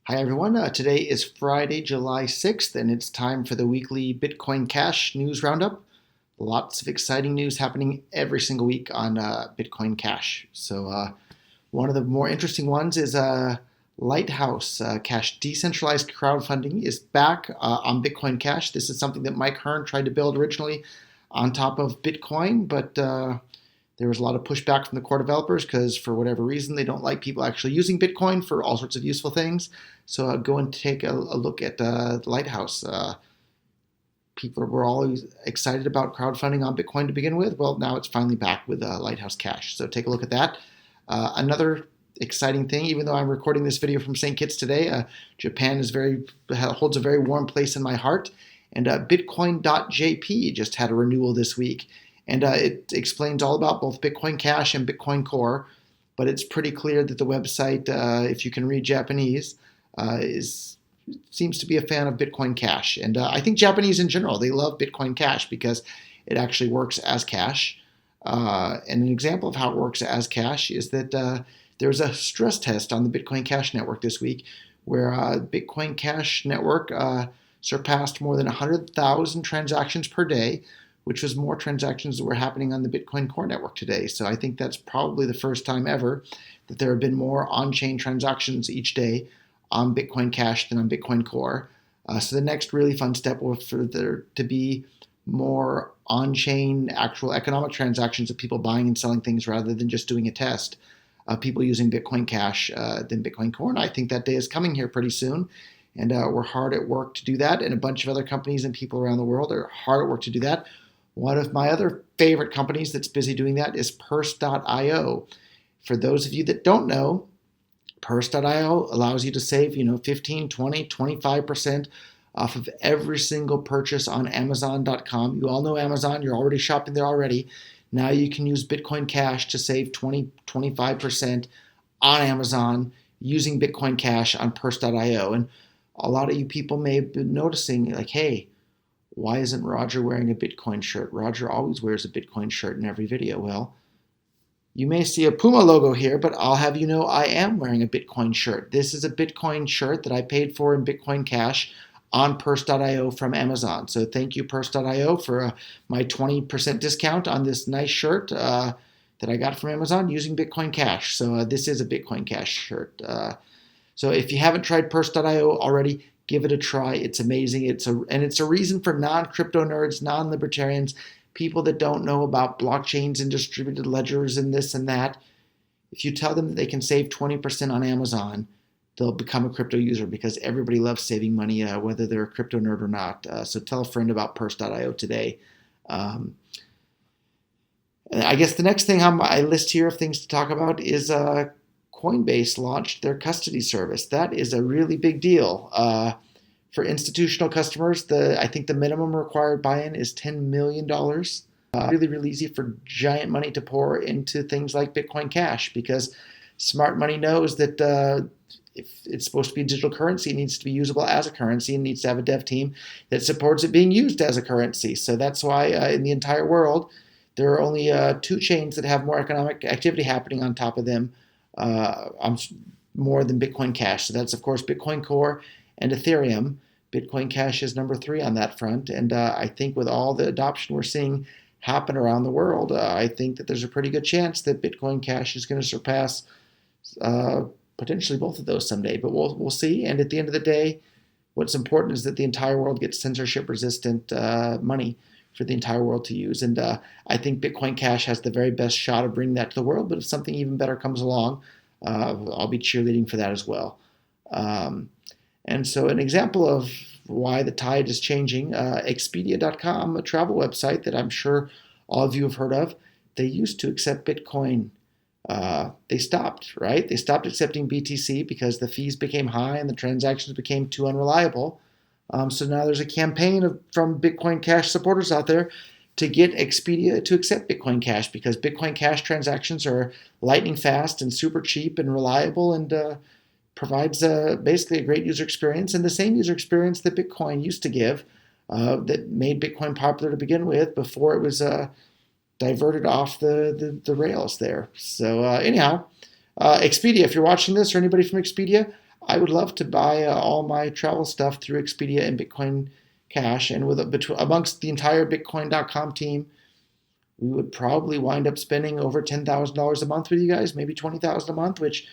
Hi everyone, today is Friday, July 6th, and it's time for the weekly Bitcoin Cash news roundup. Lots of exciting news happening every single week on Bitcoin Cash. One of the more interesting ones is Lighthouse Cash. Decentralized crowdfunding is back on Bitcoin Cash. This is something that Mike Hearn tried to build originally on top of Bitcoin, but there was a lot of pushback from the core developers because for whatever reason, they don't like people actually using Bitcoin for all sorts of useful things. So go and take a look at Lighthouse. People were always excited about crowdfunding on Bitcoin to begin with. Well, now it's finally back with Lighthouse Cash. So take a look at that. Another exciting thing, even though I'm recording this video from St. Kitts today, Japan holds a very warm place in my heart. And Bitcoin.jp just had a renewal this week. And it explains all about both Bitcoin Cash and Bitcoin Core, but it's pretty clear that the website, if you can read Japanese, seems to be a fan of Bitcoin Cash. And I think Japanese in general, they love Bitcoin Cash because it actually works as cash. And an example of how it works as cash is that there's a stress test on the Bitcoin Cash network this week where Bitcoin Cash network surpassed more than 100,000 transactions per day, which was more transactions that were happening on the Bitcoin Core network today. So I think that's probably the first time ever that there have been more on-chain transactions each day on Bitcoin Cash than on Bitcoin Core. So the next really fun step was for there to be more on-chain actual economic transactions of people buying and selling things rather than just doing a test of people using Bitcoin Cash than Bitcoin Core. And I think that day is coming here pretty soon. And we're hard at work to do that. And a bunch of other companies and people around the world are hard at work to do that. One of my other favorite companies that's busy doing that is Purse.io. For those of you that don't know, Purse.io allows you to save, 15, 20, 25% off of every single purchase on Amazon.com. You all know Amazon. You're already shopping there already. Now you can use Bitcoin Cash to save 20, 25% on Amazon using Bitcoin Cash on Purse.io. And a lot of you people may have been noticing, like, hey, why isn't Roger wearing a Bitcoin shirt? Roger always wears a Bitcoin shirt in every video. Well, you may see a Puma logo here, but I'll have you know I am wearing a Bitcoin shirt. This is a Bitcoin shirt that I paid for in Bitcoin Cash on Purse.io from Amazon. So thank you, Purse.io, for my 20% discount on this nice shirt that I got from Amazon using Bitcoin Cash. So this is a Bitcoin Cash shirt. So if you haven't tried Purse.io already, give it a try. It's amazing. It's a reason for non-crypto nerds, non-libertarians, people that don't know about blockchains and distributed ledgers and this and that. If you tell them that they can save 20% on Amazon, they'll become a crypto user because everybody loves saving money, whether they're a crypto nerd or not. So tell a friend about Purse.io today. I guess the next thing on my list here of things to talk about is Coinbase launched their custody service. That is a really big deal. For institutional customers, I think the minimum required buy-in is $10 million. Really, really easy for giant money to pour into things like Bitcoin Cash because smart money knows that if it's supposed to be a digital currency, it needs to be usable as a currency and needs to have a dev team that supports it being used as a currency. So that's why in the entire world, there are only 2 chains that have more economic activity happening on top of them more than Bitcoin Cash. So that's, of course, Bitcoin Core and Ethereum. Bitcoin Cash is number 3 on that front. And I think with all the adoption we're seeing happen around the world, I think that there's a pretty good chance that Bitcoin Cash is going to surpass potentially both of those someday. But we'll see. And at the end of the day, what's important is that the entire world gets censorship-resistant money for the entire world to use. And I think Bitcoin Cash has the very best shot of bringing that to the world. But if something even better comes along, I'll be cheerleading for that as well. And so an example of why the tide is changing, Expedia.com, a travel website that I'm sure all of you have heard of, they used to accept Bitcoin. They stopped, right? They stopped accepting BTC because the fees became high and the transactions became too unreliable. So now there's a campaign from Bitcoin Cash supporters out there to get Expedia to accept Bitcoin Cash because Bitcoin Cash transactions are lightning fast and super cheap and reliable and provides basically a great user experience and the same user experience that Bitcoin used to give that made Bitcoin popular to begin with before it was diverted off the rails there. So anyhow, Expedia, if you're watching this or anybody from Expedia, I would love to buy all my travel stuff through Expedia and Bitcoin Cash, and amongst the entire Bitcoin.com team, we would probably wind up spending over $10,000 a month with you guys, maybe $20,000 a month, which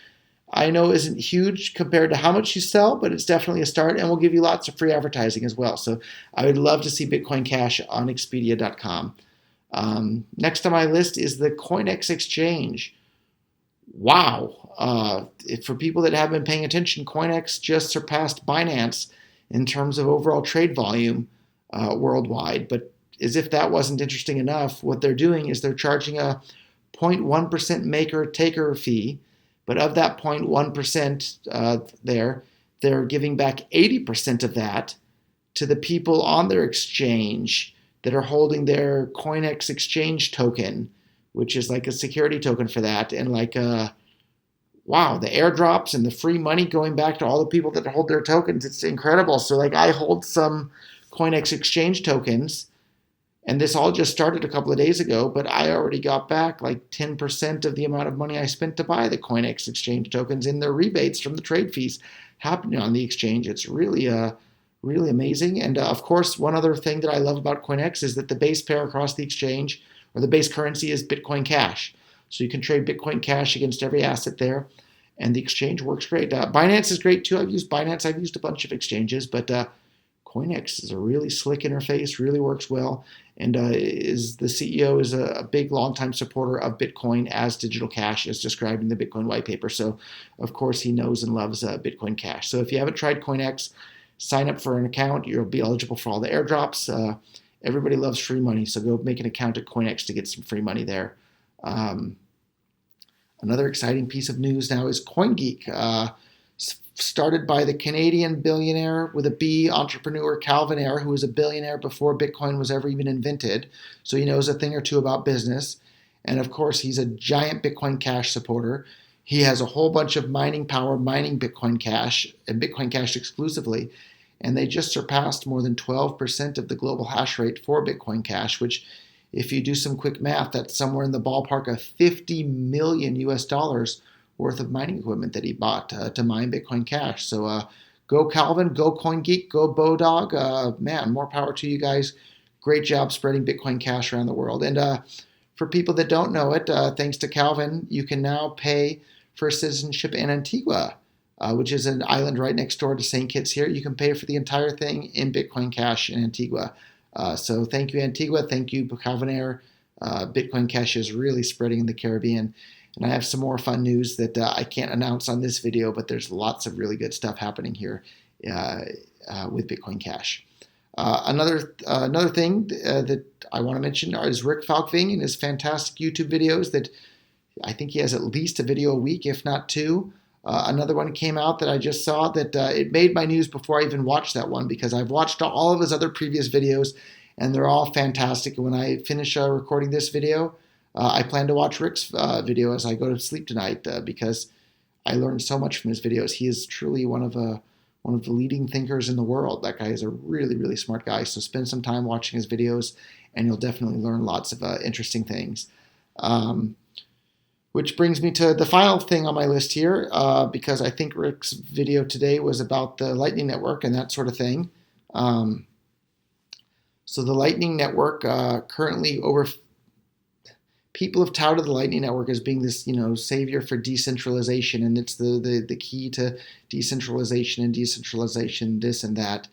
I know isn't huge compared to how much you sell, but it's definitely a start, and we'll give you lots of free advertising as well. So I would love to see Bitcoin Cash on Expedia.com. Next on my list is the CoinX exchange. Wow. For people that have been paying attention, CoinX just surpassed Binance in terms of overall trade volume worldwide. But as if that wasn't interesting enough, what they're doing is they're charging a 0.1% maker-taker fee. But of that 0.1% they're giving back 80% of that to the people on their exchange that are holding their CoinX exchange token, which is like a security token for that. And wow, the airdrops and the free money going back to all the people that hold their tokens, it's incredible. So I hold some CoinX exchange tokens, and this all just started a couple of days ago, but I already got back 10% of the amount of money I spent to buy the CoinX exchange tokens in their rebates from the trade fees happening on the exchange. It's really amazing. And of course, one other thing that I love about CoinX is that the base pair across the exchange, or the base currency, is Bitcoin Cash. So you can trade Bitcoin Cash against every asset there, and the exchange works great. Binance is great too. I've used Binance. I've used a bunch of exchanges, but CoinX is a really slick interface, really works well, and the CEO is a big, longtime supporter of Bitcoin as digital cash, as described in the Bitcoin white paper. So, of course, he knows and loves Bitcoin Cash. So if you haven't tried CoinX, sign up for an account. You'll be eligible for all the airdrops. Everybody loves free money, so go make an account at CoinX to get some free money there. Another exciting piece of news now is CoinGeek, started by the Canadian billionaire with a B entrepreneur Calvin Ayre, who was a billionaire before Bitcoin was ever even invented, so he knows a thing or two about business. And of course, he's a giant Bitcoin Cash supporter. He has a whole bunch of mining power mining Bitcoin Cash, and Bitcoin Cash exclusively, and they just surpassed more than 12% of the global hash rate for Bitcoin Cash, which, if you do some quick math, that's somewhere in the ballpark of $50 million worth of mining equipment that he bought to mine Bitcoin Cash. So go Calvin, go CoinGeek, go Bodog. Man, more power to you guys. Great job spreading Bitcoin Cash around the world. And for people that don't know it, thanks to Calvin, you can now pay for citizenship in Antigua, which is an island right next door to St. Kitts here. You can pay for the entire thing in Bitcoin Cash in Antigua. So thank you, Antigua. Thank you, Calvin Ayre. Bitcoin Cash is really spreading in the Caribbean. And I have some more fun news that I can't announce on this video, but there's lots of really good stuff happening here with Bitcoin Cash. Another thing that I want to mention is Rick Falkving and his fantastic YouTube videos that I think he has at least a video a week, if not two. Another one came out that I just saw that it made my news before I even watched that one, because I've watched all of his other previous videos and they're all fantastic. And when I finish recording this video, I plan to watch Rick's video as I go to sleep tonight because I learned so much from his videos. He is truly one of the leading thinkers in the world. That guy is a really, really smart guy. So spend some time watching his videos and you'll definitely learn lots of interesting things. Which brings me to the final thing on my list here, because I think Rick's video today was about the Lightning Network and that sort of thing. So the Lightning Network, currently people have touted the Lightning Network as being this, savior for decentralization, and it's the key to decentralization and decentralization, this and that.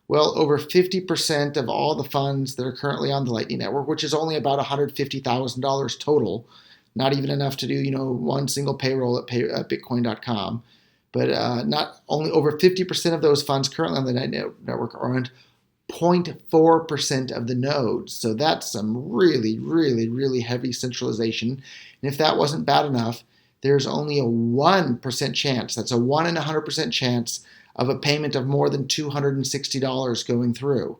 Well, over 50% of all the funds that are currently on the Lightning Network, which is only about $150,000 total, not even enough to do, one single payroll at Bitcoin.com. But not only over 50% of those funds currently on the network are on 0.4% of the nodes. So that's some really, really, really heavy centralization. And if that wasn't bad enough, there's only a 1% chance, that's a 1 in 100% chance of a payment of more than $260 going through.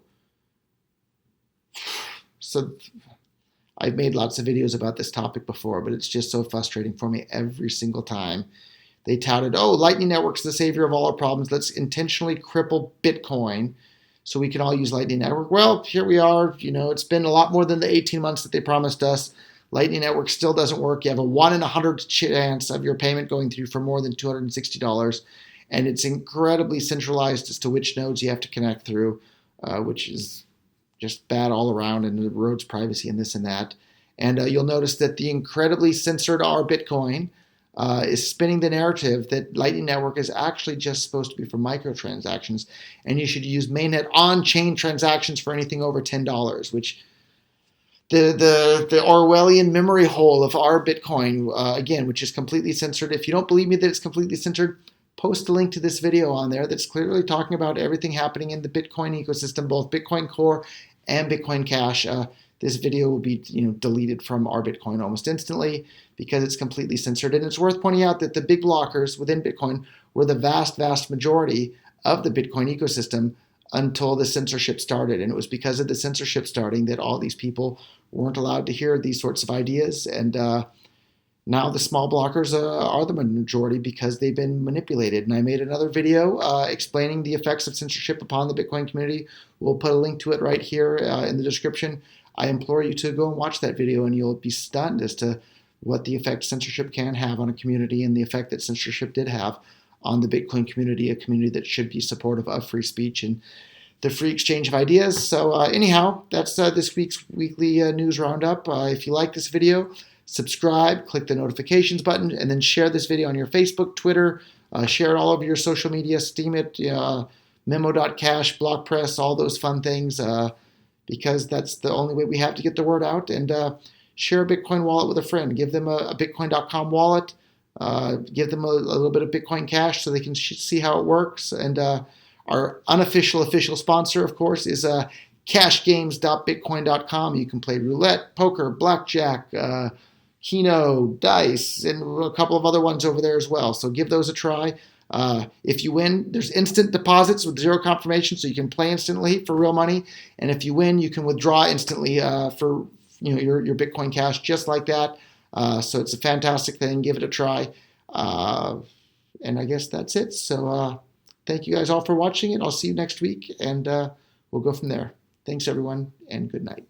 So I've made lots of videos about this topic before, but it's just so frustrating for me every single time. They touted, Lightning Network's the savior of all our problems. Let's intentionally cripple Bitcoin so we can all use Lightning Network. Well, here we are. It's been a lot more than the 18 months that they promised us. Lightning Network still doesn't work. You have a 1 in 100 chance of your payment going through for more than $260. and it's incredibly centralized as to which nodes you have to connect through, which is just bad all around and erodes privacy and this and that. And you'll notice that the incredibly censored R Bitcoin is spinning the narrative that Lightning Network is actually just supposed to be for microtransactions, and you should use mainnet on-chain transactions for anything over $10, which the Orwellian memory hole of our Bitcoin, again, which is completely censored. If you don't believe me that it's completely censored, post a link to this video on there that's clearly talking about everything happening in the Bitcoin ecosystem, both Bitcoin Core and Bitcoin Cash. This video will be deleted from our Bitcoin almost instantly because it's completely censored. And it's worth pointing out that the big blockers within Bitcoin were the vast, vast majority of the Bitcoin ecosystem until the censorship started. And it was because of the censorship starting that all these people weren't allowed to hear these sorts of ideas. And now the small blockers are the majority because they've been manipulated. And I made another video explaining the effects of censorship upon the Bitcoin community. We'll put a link to it right here in the description. I implore you to go and watch that video, and you'll be stunned as to what the effect censorship can have on a community and the effect that censorship did have on the Bitcoin community, a community that should be supportive of free speech and the free exchange of ideas. So anyhow, that's this week's weekly news roundup. If you like this video, subscribe, click the notifications button, and then share this video on your Facebook, Twitter, share it all over your social media, Steam it, memo.cash, BlockPress, all those fun things, because that's the only way we have to get the word out. And share a Bitcoin wallet with a friend. Give them a Bitcoin.com wallet. Give them a little bit of Bitcoin Cash so they can see how it works. And our unofficial official sponsor, of course, is cashgames.bitcoin.com. You can play roulette, poker, blackjack, Keno, dice, and a couple of other ones over there as well. So give those a try. If you win, there's instant deposits with zero confirmation, so you can play instantly for real money. And if you win, you can withdraw instantly for your Bitcoin Cash just like that. So it's a fantastic thing. Give it a try. And I guess that's it. So thank you guys all for watching, and I'll see you next week, and we'll go from there. Thanks, everyone, and good night.